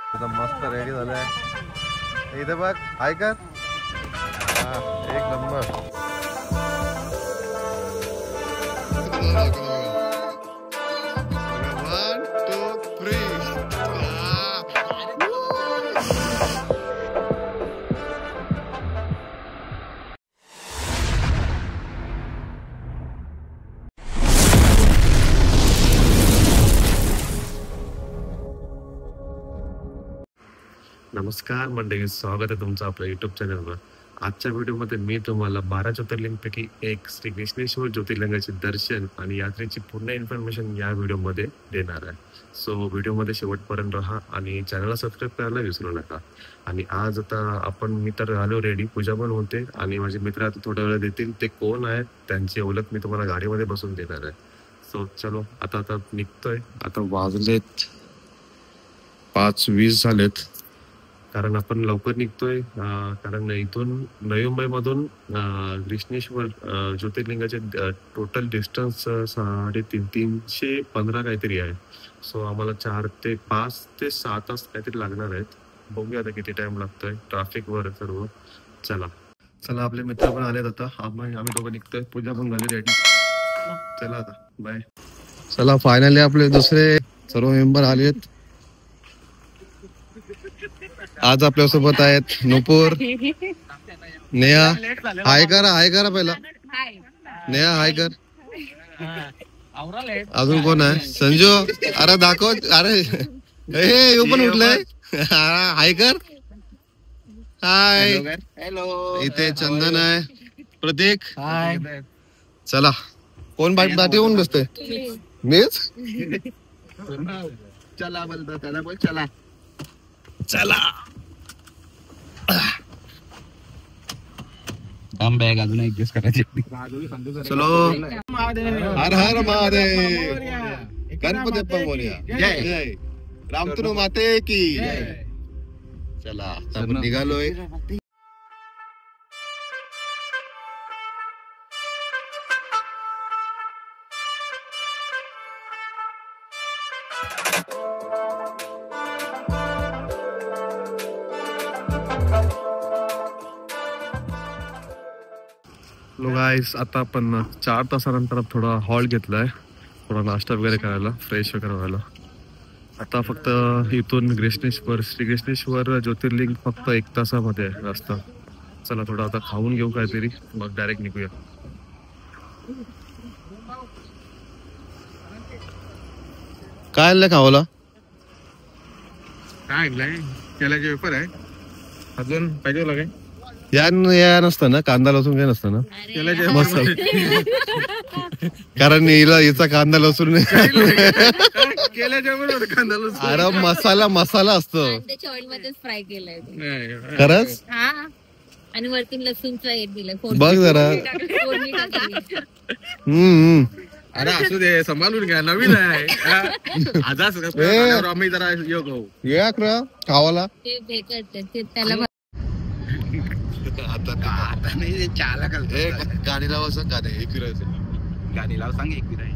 एकदम मस्त रेडी झालाय. इथे बघ ऐका, एक नंबर. नमस्कार मंडळी, स्वागत आहे तुमचं आपल्या युट्यूब चॅनलवर. आजच्या व्हिडिओमध्ये मी तुम्हाला 12 ज्योतिर्लिंगपैकी एक श्री कृष्णेश्वर ज्योतिर्लिंगाचे दर्शन आणि यात्रेची पूर्ण इन्फॉर्मेशन या व्हिडिओमध्ये देणार आहे. सो व्हिडिओमध्ये शेवटपर्यंत राहा आणि चॅनलला सबस्क्राईब करायला विसरू नका. आणि आज आता मी तर आलो रेडी, पूजा पण होते आणि माझे मित्र आता थोड्या वेळ देतील. ते कोण आहेत त्यांची ओळख मी तुम्हाला गाडीमध्ये बसून देणार आहे. सो चलो आता निघतोय. आता वाजलेत 5:20 झालेत, कारण आपण लवकर निघतोय. कारण इथून नवी मुंबईमधून कृष्णेश्वर ज्योतिर्लिंगाचे टोटल डिस्टन्स 315 काहीतरी आहे. सो आम्हाला 4 ते 5 ते 7 तास काहीतरी लागणार आहेत. बघूया आता किती टाइम लागतोय ट्रॅफिक वर सर्व. चला आपले मित्र पण आलेत. आता आम्ही दोघं निघतोय. पूजा पण झाली रेडी. चला आता बाय. चला फायनली आपले दुसरे सर्व मेंबर आलेत. आज आपल्या सोबत आहेत नुपूर, नेहा. हाय करा पहिला. नेहा हाय कर. अजून कोण आहे? संजू. अरे दाखव. अरे हे पण उठलंय. हाय कर. हाय. इथे चंदन आहे, प्रतीक. चला कोण दाटी होऊन बसतोय? मीच. चला बोलतो त्याला, बोल चला. बॅग अजून एक दिवस करायची. चलो. हर हर महादेव. गणपती बाप्पा मोरया. जय. रामतनु माते की. चला आपण निघालोय. गाईस आता आपण 4 तासानंतर थोडा हॉल्ट घेतलाय, थोडा नाश्ता वगैरे करायला, फ्रेश वगैरे व्हायला. आता फक्त इथून श्री कृष्णेश्वर ज्योतिर्लिंग फक्त 1 तासामध्ये रस्ता. चला थोडा आता खाऊन घेऊ काहीतरी, मग डायरेक्ट निघूया. काय आणलं खावाला? काय आणलंय? केल्याचे पेपर आहे. अजून पाहिजे काय? या नसतं ना, कांदा लसूण काय नसतं ना. कारण हिचा कांदा लसूण अरे मसाला असतो. फ्राय केलाय खरंच. आणि वरती लसूणचा दिलाय. बघ जरा. अरे असू दे, सांभाळून घ्या, नवीन आहे. आम्ही जरा या खावाला. त्याला आता नाही चहाला गाणी लावा. सांग गाणे एक फिरायचं. गाणी लाव, सांग एक फिराय.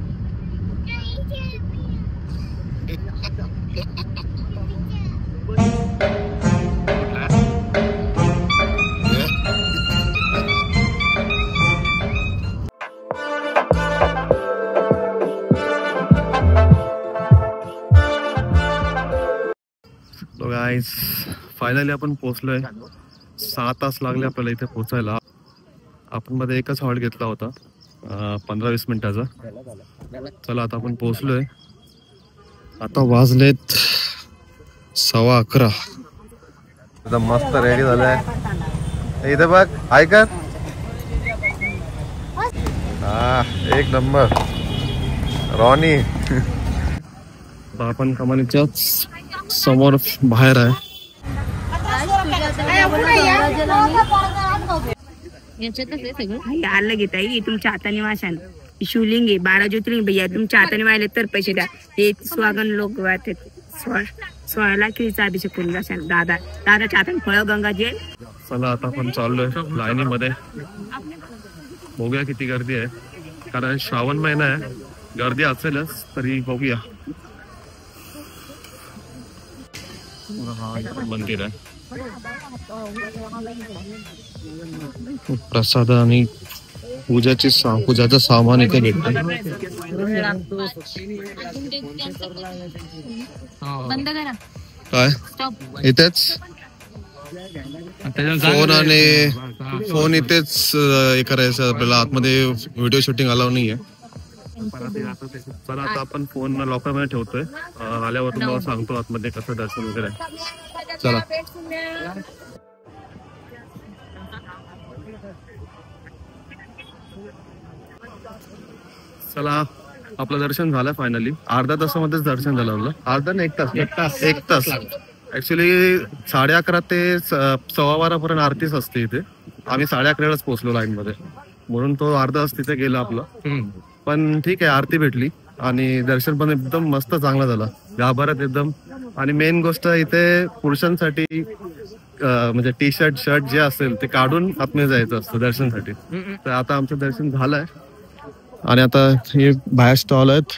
गाईस फायनली आपण पोहोचलोय. 6 तास लागले आपल्याला इथे पोहोचायला. आपण मध्ये एकच हॉल्ट घेतला होता 15-20 मिनिटाचा. चला आता आपण पोहोचलोय. आता वाजलेत 11:15. एकदम मस्त रेडी झालाय. इथे बघ ऐका, एक नंबर. रॉनी. आपण कमानीच्या समोर बाहेर आहे. आलं घेता तुमच्या हाताने वाशान. शिवलिंग आहे, 12 ज्योतिर्लिंग भैया तुमच्या हाताने वाहिले तर पैसे द्या. हे स्वागन लोक 16 लाखीचा अभिषेक करून जाशान. दादाच्या हाताने फळ गंगाजी. चला आता आपण चाललोय लाईनीमध्ये. बघूया किती गर्दी आहे, कारण श्रावण महिना आहे, गर्दी असेलच तरी बघूया. हा इथं मंदिर आहे. प्रसाद आणि पूजाचं सामान इथे भेटतं. बंद करा. काय स्टॉप. इथेच फोन इथेच हे करायचं आपल्याला. आतमध्ये व्हिडिओ शूटिंग अलाव नाहीये. चला आता आपण फोन लॉकरमध्ये ठेवतोय. आल्यावर तुम्हाला सांगतो आतमध्ये कसं दर्शन वगैरे आहे. चला. चला आपलं दर्शन झालं फायनली. अर्धा तासामध्येच दर्शन झालं आपलं. अर्धा नाही, एक तास ऍक्च्युली 11:30 ते 12:15 पर्यंत आरतीच असते इथे. आम्ही 11:30लाच पोहोचलो लाईन मध्ये, म्हणून तो अर्धा तास तिथे गेला आपला. पण ठीक आहे, आरती भेटली आणि दर्शन पण एकदम मस्त चांगला झाला. गाभाऱ्यात एकदम. आणि मेन गोष्ट इथे पुरुषांसाठी म्हणजे टी शर्ट जे असेल ते काढून आतमध्ये जायचं असतं दर्शनसाठी. तर आता आमचं दर्शन झालंय आणि आता हे बाहेर स्टॉल आहेत.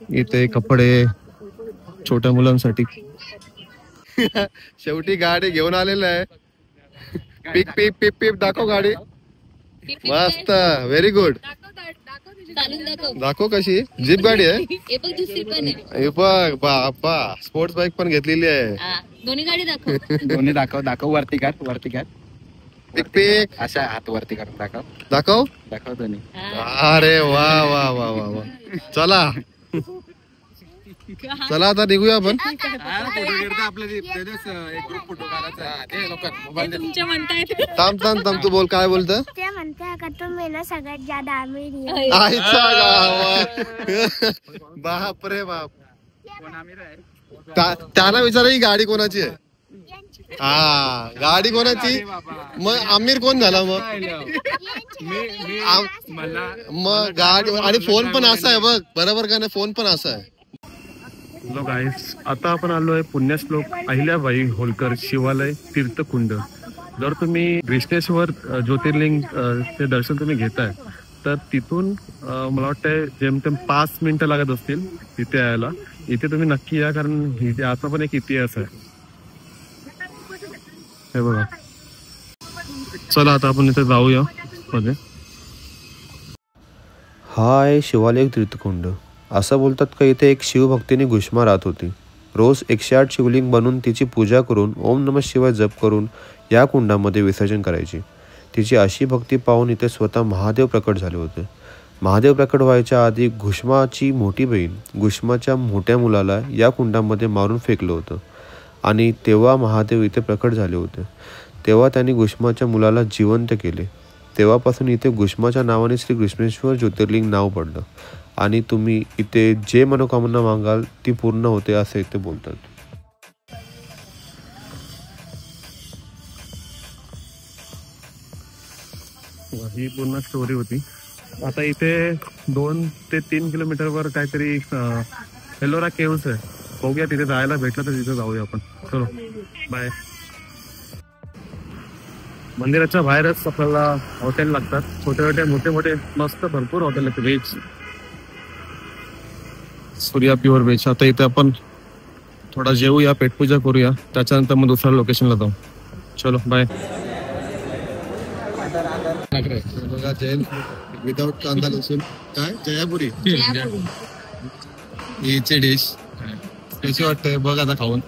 इथे कपडे छोट्या मुलांसाठी. शेवटी गाडी घेऊन आलेलं आहे. पिप पिप पिप पिप दाखव गाडी. मस्त, व्हेरी गुड. चालून दाखव. दाखव कशी. जीप गाडी आहे. हे बघ दुसरी पण आहे. हे बघ बापा, स्पोर्ट्स बाईक पण घेतलेली आहे. हा, दोन्ही गाडी दाखव. दोन्ही दाखव वरती कर. पिक पिक अशा हात वरती कर. दाखव. दोन्ही. अरे वा वा वा वा वा. चला चला आता निघूया आपण. तुमच्या म्हणतायत. थांब तू बोल, काय बोलतं. ते म्हणते का तुम्ही ना सगळ्यात ज्यादा अमीर आहे. आईचा गावा. बाप रे बाप. त्यांना विचारा ही गाडी कोणाची आहे. हा, गाडी कोणाची. मग आमिर कोण झाला मग गाडी. आणि फोन पण असा आहे बघ, बरोबर का नाही. फोन पण असा आहे. हॅलो गाईस, आता आपण आलो आहे पुण्यश्लोक अहिल्याबाई होलकर शिवालय तीर्थकुंड. जर तुम्ही ग्रेष्णेश्वर ज्योतिर्लिंग चे दर्शन तुम्ही घेताय तर तिथून मला वाटतं जेमतेम 5 मिनिटं लागत असतील तिथे यायला. इथे तुम्ही नक्की या, कारण इथे आता पण एक इतिहास आहे. हे बघा. चला आता आपण इथे जाऊया मध्ये. हा आहे शिवालय तीर्थकुंड. असं बोलतात का इथे एक शिवभक्तीने घुष्मा राहत होती. रोज 108 शिवलिंग बनवून तिची पूजा करून ओम नमः शिवाय जप करून या कुंडामध्ये विसर्जन करायची. तिची अशी भक्ती पाहून इथे स्वतः महादेव प्रकट झाले होते. महादेव प्रकट व्हायच्या आधी घुष्माची मोठी बहीण घुष्माच्या मोठ्या मुलाला या कुंडामध्ये मारून फेकलं होतं आणि तेव्हा महादेव इथे प्रकट झाले होते. तेव्हा त्यांनी घुष्माच्या मुलाला जिवंत केले. तेव्हापासून इथे घुष्माच्या नावाने श्री ग्रेष्णेश्वर ज्योतिर्लिंग नाव पडलं आणि तुम्ही इथे जे मनोकामना मागाल ती पूर्ण होते असे इथे बोलतात. ही पूर्ण स्टोरी होती. आता इथे 2 ते 3 किलोमीटरवर काहीतरी एलोरा केव्स आहे. बघूया, तिथे जायला भेटलं तर तिथे जाऊया आपण. चलो बाय. मंदिराच्या बाहेरच आपल्याला हॉटेल लागतात. छोटे मोठे मस्त भरपूर हॉटेल आहेत. Veg, Surya pure veg. आता इथे आपण थोडा जेवूया, पेटपूजा करूया, त्याच्यानंतर मग दुसऱ्या लोकेशनला जाऊ. चलो बाय. बघा, जैन विदाउट कांदा लसूण. काय जयापुरी हिची डिश कशी वाटते बघ आता खाऊन.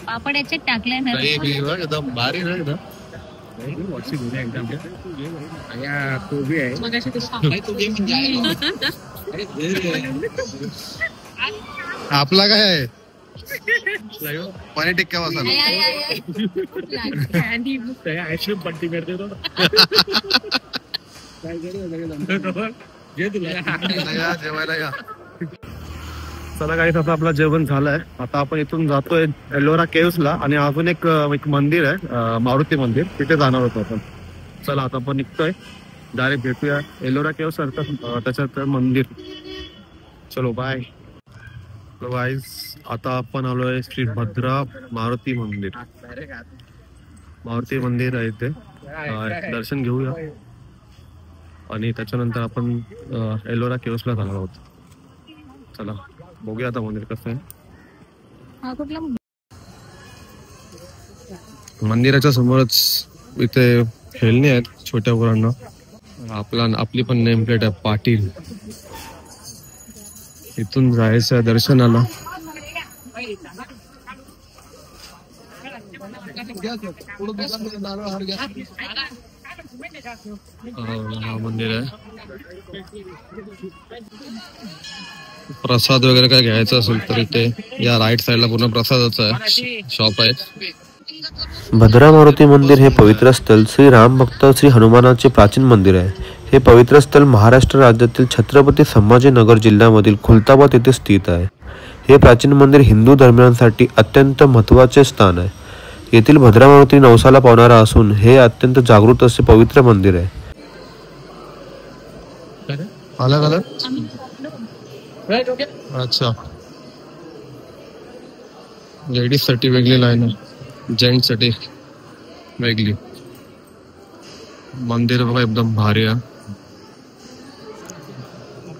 पापड याच्यात टाकलाय ना. एकदम भारी ना एकदम. कोबी आहे. आपला काय आहे पनीर टिक्का मसाला. आईस्क्रीम पट्टी करते तो. जेवायला या. चला काही आता आपलं जेवण झालंय. आता आपण इथून जातोय एलोरा केव्सला आणि अजून एक मंदिर आहे मारुती मंदिर, तिथे जाणार होतो आपण. चला आता आपण निघतोय, डायरेक्ट भेटूया एलोरा केव्स त्याच्यात मंदिर. चलो बाय. गाईज आता आपण आलोय श्री भद्रा मारुती मंदिर. मारुती मंदिर आहे इथे, दर्शन घेऊया आणि त्याच्यानंतर आपण एलोरा केव्सला जाणार आहोत. चला बघूया आता मंदिर कसं आहे. हा कुठला मंदिराच्या समोरच इथे खेळणी आहेत छोट्या पोरांना. आपली पण नेम प्लेट आहे पाटील. इथून जायचं आहे दर्शनाला. हा मंदिर आहे. प्रसाद वगैरे काय घ्यायचं असेल तर इथे या राईट साईडला पूर्ण प्रसादाचं आहे शॉप आहे. भद्रा मारुती मंदिर हे पवित्र स्थळ श्री राम भक्त श्री हनुमानाचे प्राचीन मंदिर आहे. हे पवित्र स्थळ महाराष्ट्र राज्यातील छत्रपती संभाजीनगर जिल्ह्यामधील खुलताबाद येथे स्थित आहे. हे प्राचीन मंदिर हिंदू धर्मियांसाठी अत्यंत महत्त्वाचे स्थान आहे. येथील भद्रा मारुती नवसाला पावणारा असून हे अत्यंत जागृत असे पवित्र मंदिर आहे. अलग अलग अच्छा. लेडीज साठी वेगळी लाईन आहे, जेंट्स साठी वेगळी. मंदिर बघा एकदम भारी आहे.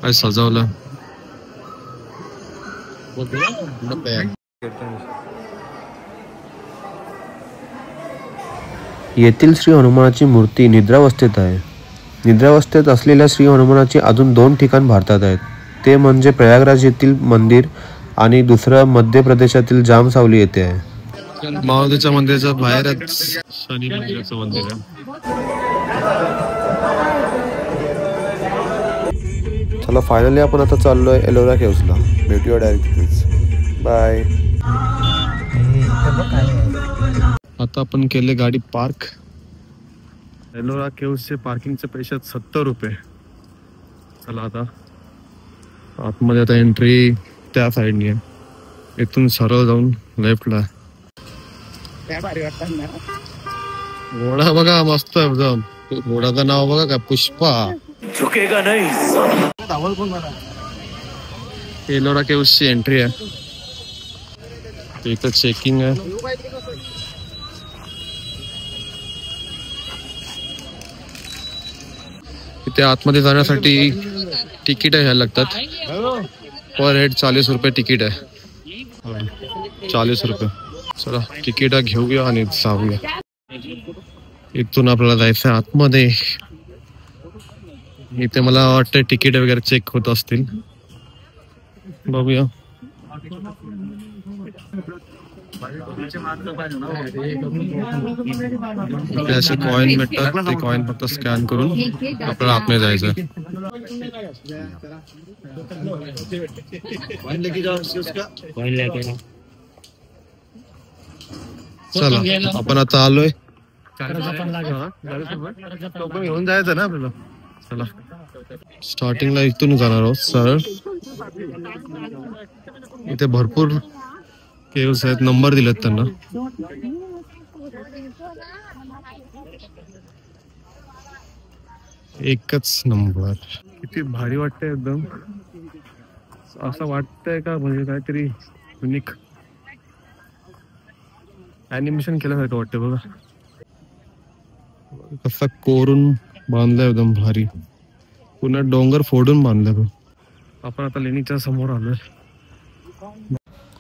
काय सजवलं. येथील श्री हनुमानाची मूर्ती निद्रावस्थेत आहे. निद्रावस्थेत असलेल्या श्री हनुमानाची अजून 2 ठिकाण भारतात आहेत. ते म्हणजे प्रयागराज येथील मंदिर आणि दुसरं मध्य प्रदेशातील जामसावली येथे आहे. मारुतीच्या मंदिराच्या बाहेरच शनी मंदिराचं मंदिर आहे. चला फायनली आपण आता चाललोय एलोरा केव्सला. भेटूया डायरेक्ट. बाय. आता आपण केले गाडी पार्क. एलोरा केव्सचे पार्किंगचे पैसे 70 रुपये. चला आता आतमध्ये आता एंट्री त्या साईडनी आहे. इथून सरळ जाऊन लेफ्टला. घोडा बघा मस्त एकदम. घोडाचं नाव बघा काय पुष्पा. एलोरा केव्सची एंट्री आहे. इथं चेकिंग आहे. इथे आतमध्ये जाण्यासाठी तिकीट घ्यायला लागतात. पर हेड 40 रुपये तिकीट आहे. 40 रुपये. चला तिकीट घेऊया आणि जाऊया. इथून आपल्याला जायचं आतमध्ये. इथे मला वाटतं तिकीट वगैरे चेक होत असतील. बघूया. इथे असे कॉइन भेटतात. ते कॉइन फक्त स्कॅन करून आपल्याला आतमध्ये जायचं. चला आपण आता आलोय. घेऊन जायचं ना आपल्याला. चला स्टार्टिंगला इथून जाणार आहोत सरळ. इथे भरपूर केव्स आहेत. नंबर दिलेत त्यांना. एकच नंबर. किती भारी वाटतंय एकदम. असं वाटतंय का म्हणजे काहीतरी युनिक ॲनिमेशन केल्यासारखं वाटतंय बघा. कसा कोरून बांधलाय एकदम भारी. पुन्हा डोंगर फोडून बांधलाय बघ. आपण आता लेणीच्या समोर आलोय.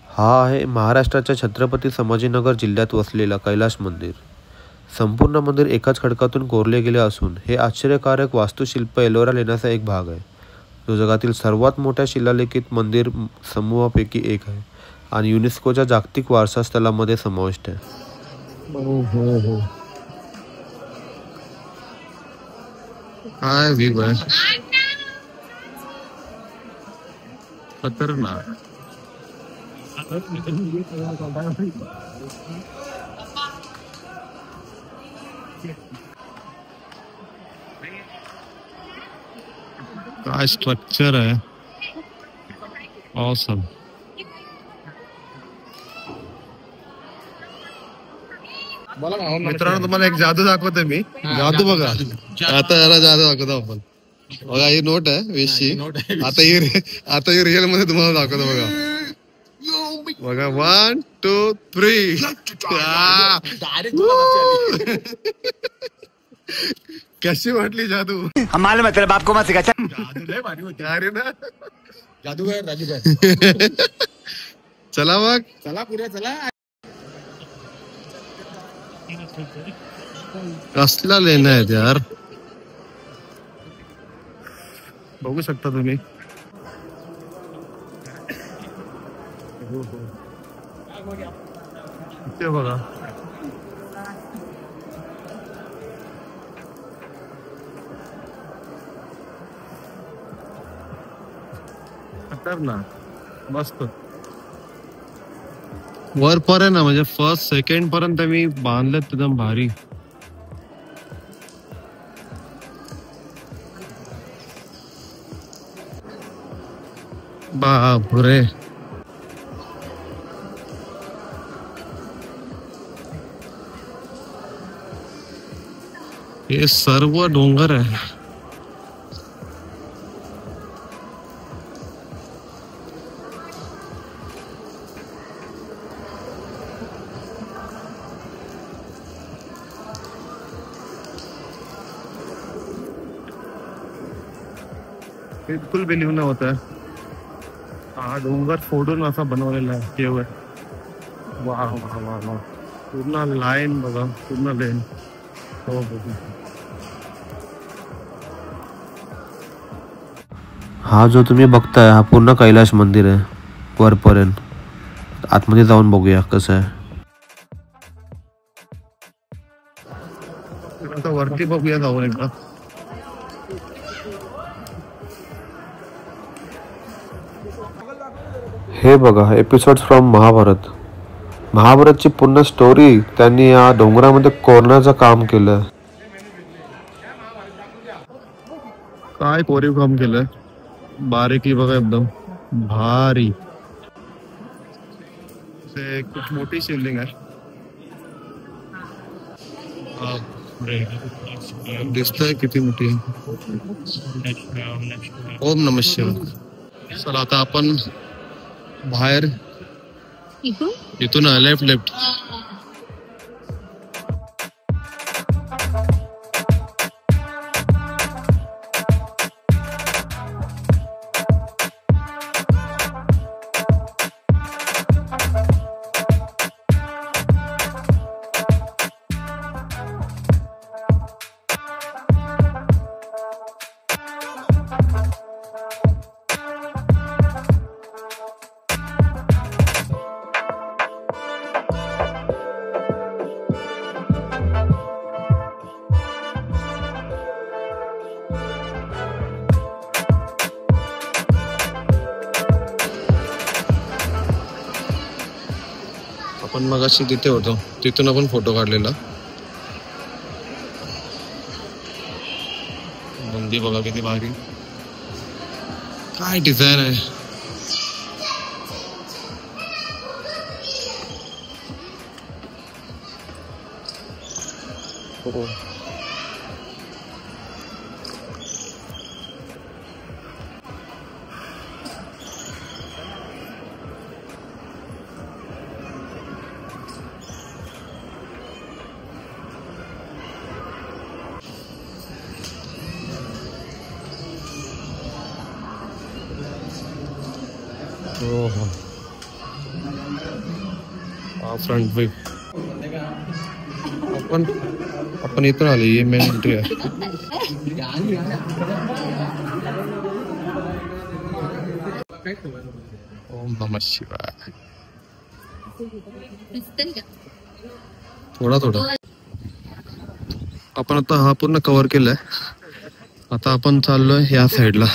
हा आहे महाराष्ट्राच्या छत्रपती संभाजीनगर जिल्ह्यात वसलेला कैलास मंदिर. संपूर्ण मंदिर एकाच खडकातून कोरले गेले असून हे आश्चर्यकारक वास्तुशिल्प एलोरा लेण्याचा एक भाग आहे. जो जगातील सर्वात मोठ्या शिलालेखित मंदिर समूहापैकी एक आहे आणि युनेस्कोच्या जागतिक वारसा स्थळामध्ये समाविष्ट आहे. काय व्ह्यू आहे. खतरनाक. काय स्ट्रक्चर आहे. ऑसम. मित्रांनो तुम्हाला एक जादू दाखवतोय मी. जादू बघा. आता याला जादू दाखवतो आपण. बघा ही नोट आहे 20ची. आता ही रिअल मध्ये तुम्हाला दाखवतो बघा. बघा 1 2 3. कशी वाटली जादू. हमारे मतलब आपको मत सिखा. जादू लय भारी होती. अरे ना जादूगर राजूगर. चला मग. चला पुढे चला. कसला लेणं आहेत यार, बघू शकता तुम्ही. ते बघा. खतरनाक मस्त. वरपर्यंत ना, म्हणजे फर्स्ट सेकंड पर्यंत मी बांधलेत एकदम भारी. बापरे, हे सर्व डोंगर आहे. बिलकुल बिलीव न होत आहे. हा डोंगर फोडून असा बनवलेला आहे केवळ. वा वा वा वा, पूर्ण लाईन बघा, पूर्ण लाईन. हो बघू. हा जो तुम्ही बघताय हा पूर्ण कैलाश मंदिर आहे वरपर्यंत. आतमध्ये जाऊन बघूया कसं आहे. आता वरती बघूया जाऊन एकदा. हे बघा एपिसोड फ्रॉम महाभारत. महाभारतची पूर्ण स्टोरी त्यांनी या डोंगरामध्ये कोरण्याचं काम केलं. काय कोरीव काम केलंय, बारीकी बघा एकदम भारी. ते खूप मोठी शिवलिंग आहे. दिसतंय किती मोठी आहे. ओम नमः शिवाय. चला आता आपण बाहेर इथून लेफ्ट लेफ्ट. आपण मगाशी तिथे होतो, तिथून आपण फोटो काढलेला. मंदिर बघा किती भारी, काय डिझाईन आहे. हो हो, हा फ्रंट व्यू. आपण इथून आले, ये मेन एंट्री आहे. ओम नमः शिवाय. थोडा थोडा आपण आता हा पूर्ण कव्हर केलाय. आता आपण चाललोय या साईडला.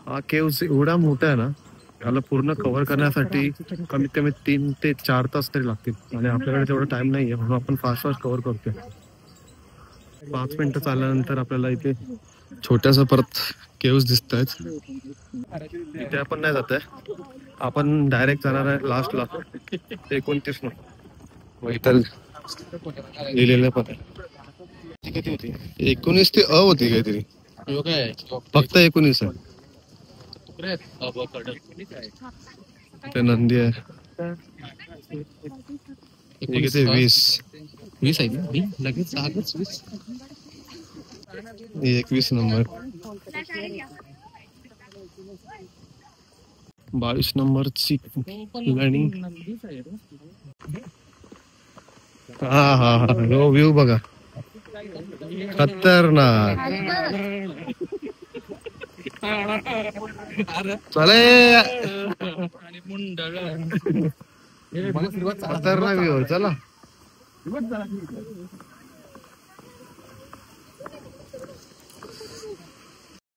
हा केव्ह एवढा मोठा आहे ना, याला पूर्ण कव्हर करण्यासाठी कमीत कमी 3 ते 4 तास तरी लागतील. आणि आपल्याकडे तेवढा टाइम नाहीये, म्हणून आपण फास्ट कव्हर करतोय. 5 मिनिटं चालल्यानंतर आपल्याला इथे छोट्यासा परत केव्स दिसत आहेत. इथे आपण नाही जात आहे, आपण डायरेक्ट जाणार आहे लास्टला 29 नं. इथं लिहिलेलं पण आहे. किती होती? 19 ते होती काहीतरी. फक्त 19 आहे. ते नंदी आहे. किती 20 आहे ना, लगेच 21 नंबर. 22 नंबरची गाडी. हा हा हा व्ह्यू बघा खतरनाक. चले खतरनाक व्ह्यू. चला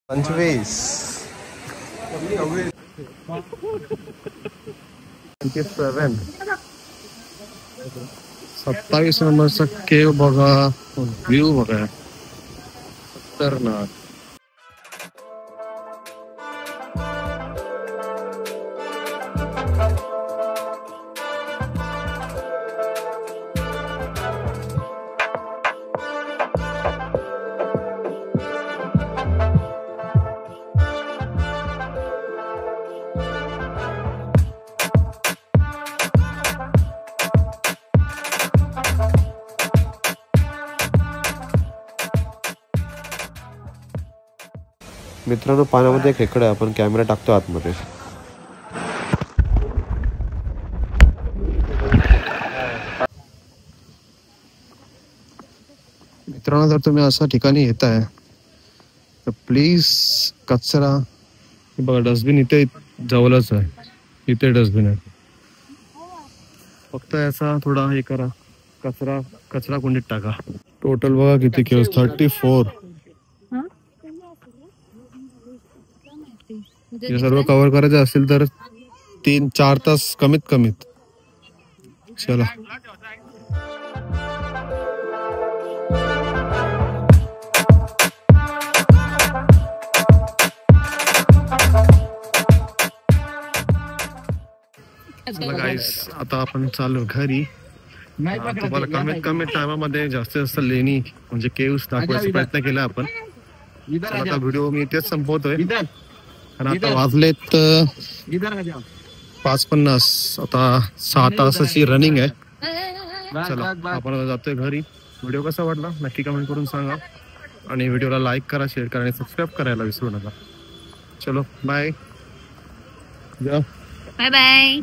25 27 नंबरचा केव बघा. व्ह्यू बघा खतरनाक. मित्रांनो, पाण्यामध्ये एक खेकडा आहे. आपण कॅमेरा टाकतो आतमध्ये. मित्रांनो, जर तुम्ही अशा ठिकाणी येत आहे तर प्लीज कचरा, बघा डस्टबिन इथे जवळच आहे. इथे डस्टबिन आहे. फक्त याचा थोडा हे करा, कचरा कुंडीत टाका. टोटल बघा किती केव्स, 34. हे सर्व कव्हर करायचं असेल तर 3-4 तास कमीत कमीत. चला गाईस, आता आपण चालू घरी. तुम्हाला कमीत कमी टायमामध्ये जास्तीत जास्त लेणी म्हणजे केव्स दाखवायचा प्रयत्न केला आपण. आता व्हिडिओ मी इथेच संपवतोय आणि आता वाजलेत 5:50. आता 6 तासाची रनिंग आहे. चला आपण जातोय घरी. व्हिडिओ कसा वाटला नक्की कमेंट करून सांगा आणि व्हिडिओला लाईक करा, शेअर करा आणि सबस्क्राईब करायला विसरू नका. चलो बाय. Bye bye.